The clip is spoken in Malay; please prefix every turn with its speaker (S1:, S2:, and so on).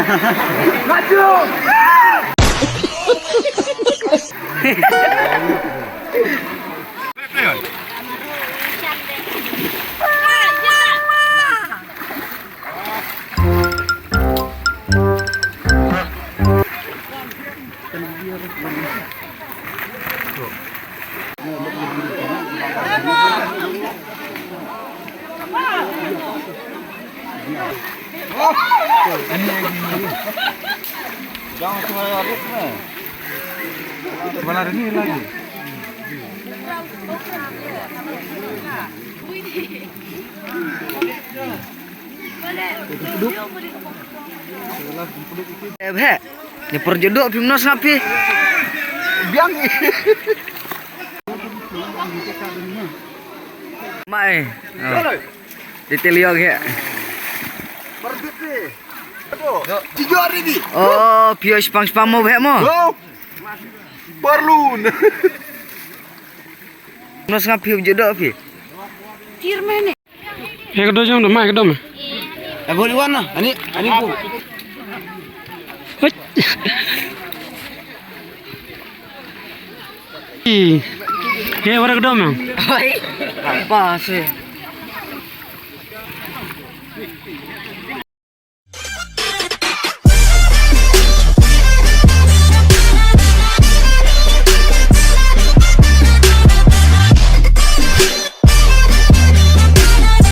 S1: Maju.
S2: Jangan cuma arif nih. Malah ini lagi.
S1: Ni perjodoh Pimnos ngapi?
S2: Biang.
S1: Mai. Diteliog ya.
S2: Berbit nih. Tiga hari ni.
S1: Oh, pio spang-spang mo mo.
S2: Oh. Perlu.
S1: Pimnos ngapi jodoh pi.
S3: Tirmen.
S4: एकदम जाऊँ न म एकदम
S1: Boleh warna. Ani bu.
S4: ये वर एकदम
S1: Hai. Apa sih?